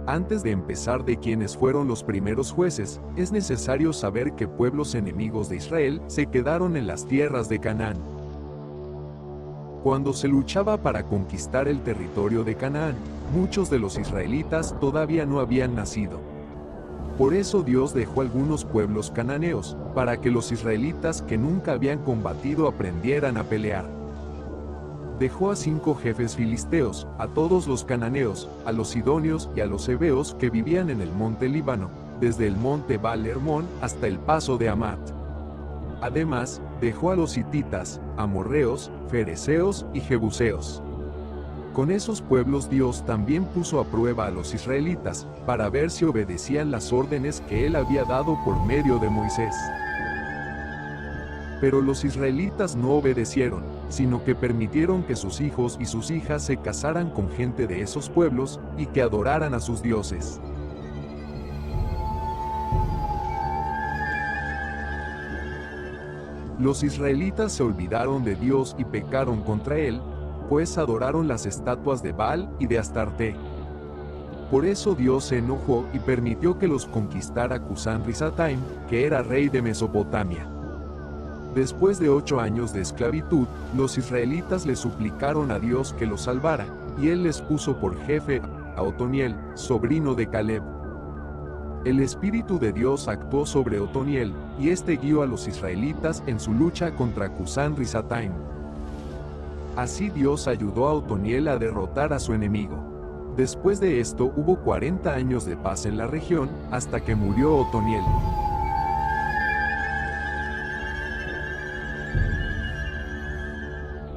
Antes de empezar de quiénes fueron los primeros jueces, es necesario saber que pueblos enemigos de Israel se quedaron en las tierras de Canaán. Cuando se luchaba para conquistar el territorio de Canaán, muchos de los israelitas todavía no habían nacido. Por eso Dios dejó algunos pueblos cananeos, para que los israelitas que nunca habían combatido aprendieran a pelear. Dejó a 5 jefes filisteos, a todos los cananeos, a los sidonios y a los heveos que vivían en el monte Líbano, desde el monte Baal Hermón hasta el paso de Amat. Además, dejó a los hititas, amorreos, fereceos y jebuseos. Con esos pueblos Dios también puso a prueba a los israelitas, para ver si obedecían las órdenes que Él había dado por medio de Moisés. Pero los israelitas no obedecieron, sino que permitieron que sus hijos y sus hijas se casaran con gente de esos pueblos, y que adoraran a sus dioses. Los israelitas se olvidaron de Dios y pecaron contra Él, pues adoraron las estatuas de Baal y de Astarte. Por eso Dios se enojó y permitió que los conquistara Cusán-Risataim, que era rey de Mesopotamia. Después de 8 años de esclavitud, los israelitas le suplicaron a Dios que los salvara, y Él les puso por jefe a Otoniel, sobrino de Caleb. El Espíritu de Dios actuó sobre Otoniel, y este guió a los israelitas en su lucha contra Cusán-Risataim. Así Dios ayudó a Otoniel a derrotar a su enemigo. Después de esto hubo 40 años de paz en la región, hasta que murió Otoniel.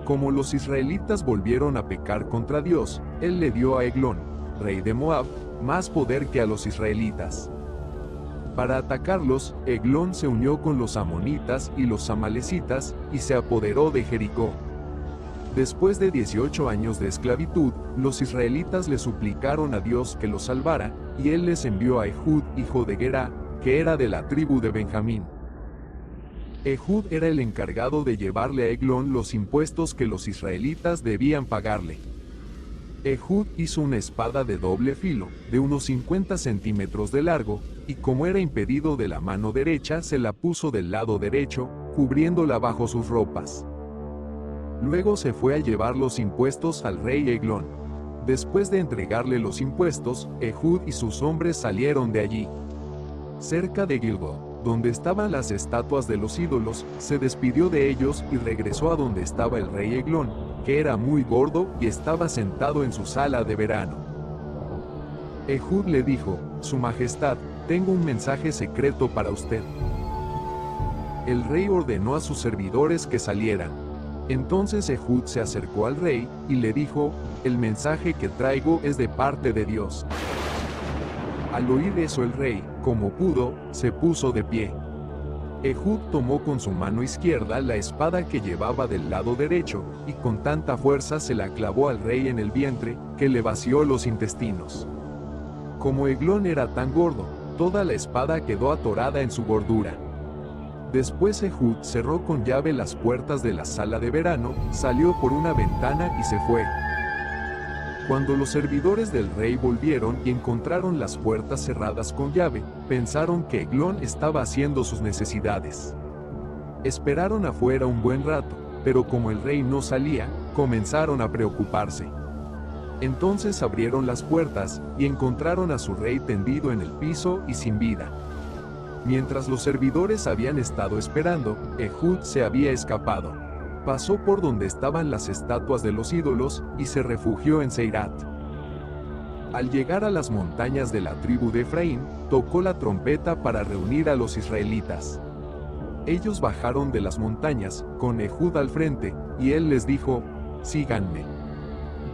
Como los israelitas volvieron a pecar contra Dios, Él le dio a Eglón, rey de Moab, más poder que a los israelitas. Para atacarlos, Eglón se unió con los amonitas y los amalecitas, y se apoderó de Jericó. Después de 18 años de esclavitud, los israelitas le suplicaron a Dios que los salvara, y Él les envió a Ehud, hijo de Gerá, que era de la tribu de Benjamín. Ehud era el encargado de llevarle a Eglón los impuestos que los israelitas debían pagarle. Ehud hizo una espada de doble filo, de unos 50 centímetros de largo, y como era impedido de la mano derecha, se la puso del lado derecho, cubriéndola bajo sus ropas. Luego se fue a llevar los impuestos al rey Eglón. Después de entregarle los impuestos, Ehud y sus hombres salieron de allí. Cerca de Gilgal, donde estaban las estatuas de los ídolos, se despidió de ellos y regresó a donde estaba el rey Eglón, que era muy gordo y estaba sentado en su sala de verano. Ehud le dijo: Su Majestad, tengo un mensaje secreto para usted. El rey ordenó a sus servidores que salieran. Entonces Ehud se acercó al rey, y le dijo: El mensaje que traigo es de parte de Dios. Al oír eso el rey, como pudo, se puso de pie. Ehud tomó con su mano izquierda la espada que llevaba del lado derecho, y con tanta fuerza se la clavó al rey en el vientre, que le vació los intestinos. Como Eglón era tan gordo, toda la espada quedó atorada en su gordura. Después Ehud cerró con llave las puertas de la sala de verano, salió por una ventana y se fue. Cuando los servidores del rey volvieron y encontraron las puertas cerradas con llave, pensaron que Eglón estaba haciendo sus necesidades. Esperaron afuera un buen rato, pero como el rey no salía, comenzaron a preocuparse. Entonces abrieron las puertas, y encontraron a su rey tendido en el piso y sin vida. Mientras los servidores habían estado esperando, Ehud se había escapado. Pasó por donde estaban las estatuas de los ídolos, y se refugió en Seirat. Al llegar a las montañas de la tribu de Efraín, tocó la trompeta para reunir a los israelitas. Ellos bajaron de las montañas, con Ehud al frente, y él les dijo: Síganme.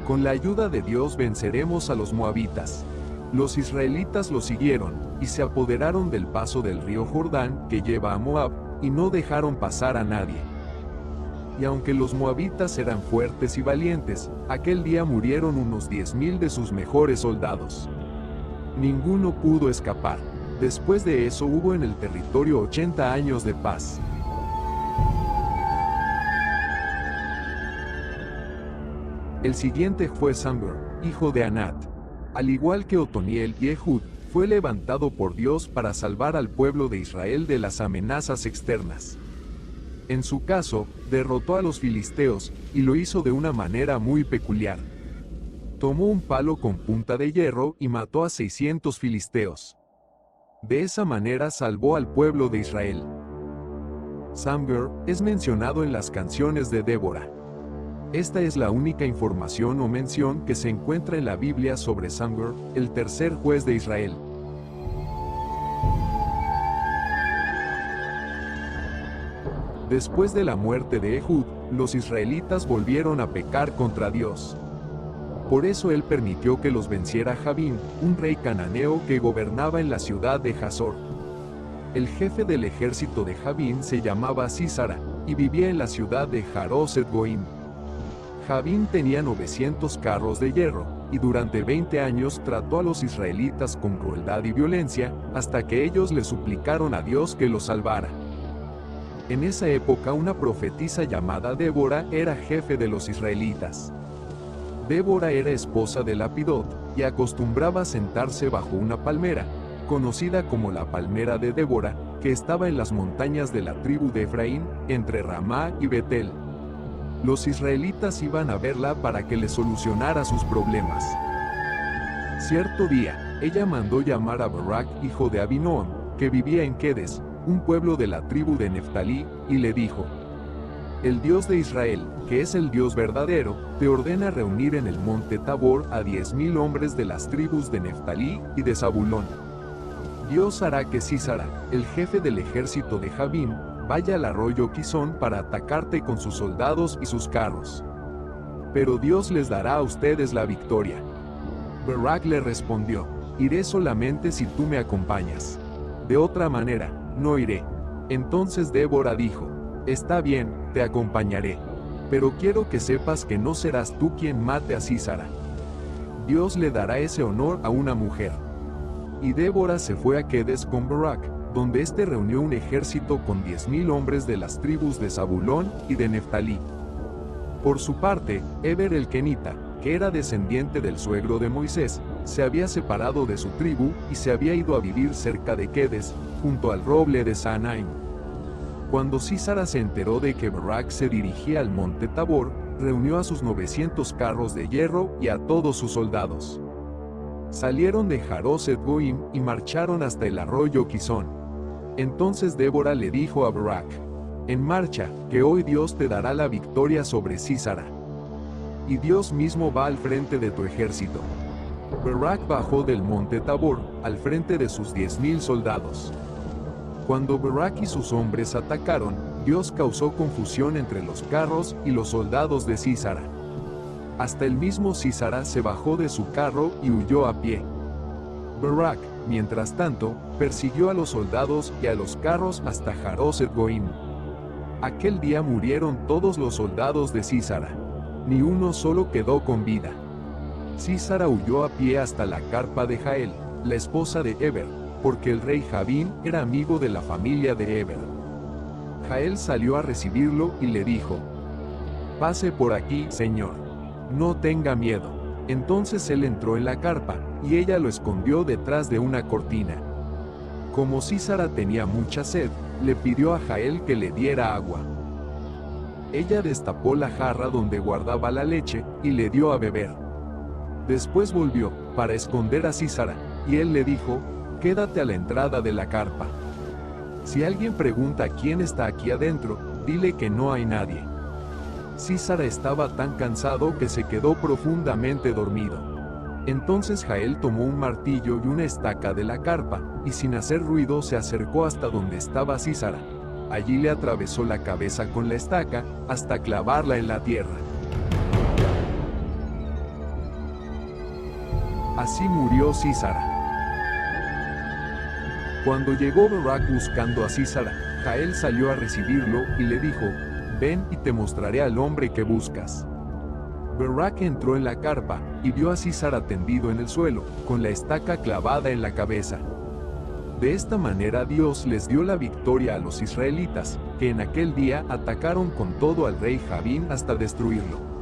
Con la ayuda de Dios venceremos a los moabitas. Los israelitas lo siguieron, y se apoderaron del paso del río Jordán que lleva a Moab, y no dejaron pasar a nadie. Y aunque los moabitas eran fuertes y valientes, aquel día murieron unos 10,000 de sus mejores soldados. Ninguno pudo escapar. Después de eso hubo en el territorio 80 años de paz. El siguiente fue Samgar, hijo de Anat. Al igual que Otoniel y Ehud, fue levantado por Dios para salvar al pueblo de Israel de las amenazas externas. En su caso, derrotó a los filisteos, y lo hizo de una manera muy peculiar. Tomó un palo con punta de hierro y mató a 600 filisteos. De esa manera salvó al pueblo de Israel. Samgar es mencionado en las canciones de Débora. Esta es la única información o mención que se encuentra en la Biblia sobre Samgar, el tercer juez de Israel. Después de la muerte de Ehud, los israelitas volvieron a pecar contra Dios. Por eso él permitió que los venciera Jabín, un rey cananeo que gobernaba en la ciudad de Hazor. El jefe del ejército de Jabín se llamaba Sísara, y vivía en la ciudad de Jaroset Goim. Jabín tenía 900 carros de hierro, y durante 20 años trató a los israelitas con crueldad y violencia, hasta que ellos le suplicaron a Dios que los salvara. En esa época una profetisa llamada Débora era jefe de los israelitas. Débora era esposa de Lapidot, y acostumbraba a sentarse bajo una palmera, conocida como la palmera de Débora, que estaba en las montañas de la tribu de Efraín, entre Ramá y Betel. Los israelitas iban a verla para que le solucionara sus problemas. Cierto día, ella mandó llamar a Barak, hijo de Abinoam, que vivía en Kedes, un pueblo de la tribu de Neftalí, y le dijo: El Dios de Israel, que es el Dios verdadero, te ordena reunir en el monte Tabor a 10,000 hombres de las tribus de Neftalí y de Zabulón. Dios hará que Sísara, el jefe del ejército de Jabín, vaya al arroyo Quizón para atacarte con sus soldados y sus carros. Pero Dios les dará a ustedes la victoria. Barak le respondió: Iré solamente si tú me acompañas. De otra manera, no iré. Entonces Débora dijo: Está bien, te acompañaré. Pero quiero que sepas que no serás tú quien mate a Sísara. Dios le dará ese honor a una mujer. Y Débora se fue a Kedes con Barak, donde éste reunió un ejército con 10,000 hombres de las tribus de Zabulón y de Neftalí. Por su parte, Heber el Kenita, que era descendiente del suegro de Moisés, se había separado de su tribu y se había ido a vivir cerca de Kedes, junto al roble de Saanaim. Cuando Sísara se enteró de que Barak se dirigía al monte Tabor, reunió a sus 900 carros de hierro y a todos sus soldados. Salieron de Jaroset Goim y marcharon hasta el arroyo Quizón. Entonces Débora le dijo a Barak: En marcha, que hoy Dios te dará la victoria sobre Sísara. Y Dios mismo va al frente de tu ejército. Barak bajó del monte Tabor, al frente de sus 10,000 soldados. Cuando Barak y sus hombres atacaron, Dios causó confusión entre los carros y los soldados de Sísara. Hasta el mismo Sísara se bajó de su carro y huyó a pie. Barak, mientras tanto, persiguió a los soldados y a los carros hasta Jaroset Goim. Aquel día murieron todos los soldados de Sísara. Ni uno solo quedó con vida. Sísara huyó a pie hasta la carpa de Jael, la esposa de Heber, porque el rey Jabín era amigo de la familia de Heber. Jael salió a recibirlo y le dijo: Pase por aquí, señor. No tenga miedo. Entonces él entró en la carpa, y ella lo escondió detrás de una cortina. Como Sísara tenía mucha sed, le pidió a Jael que le diera agua. Ella destapó la jarra donde guardaba la leche, y le dio a beber. Después volvió, para esconder a Sísara, y él le dijo: Quédate a la entrada de la carpa. Si alguien pregunta quién está aquí adentro, dile que no hay nadie. Sísara estaba tan cansado que se quedó profundamente dormido. Entonces Jael tomó un martillo y una estaca de la carpa, y sin hacer ruido se acercó hasta donde estaba Sísara. Allí le atravesó la cabeza con la estaca, hasta clavarla en la tierra. Así murió Sísara. Cuando llegó Barak buscando a Sísara, Jael salió a recibirlo y le dijo: Ven y te mostraré al hombre que buscas. Barak entró en la carpa y vio a Sísara tendido en el suelo, con la estaca clavada en la cabeza. De esta manera Dios les dio la victoria a los israelitas, que en aquel día atacaron con todo al rey Jabín hasta destruirlo.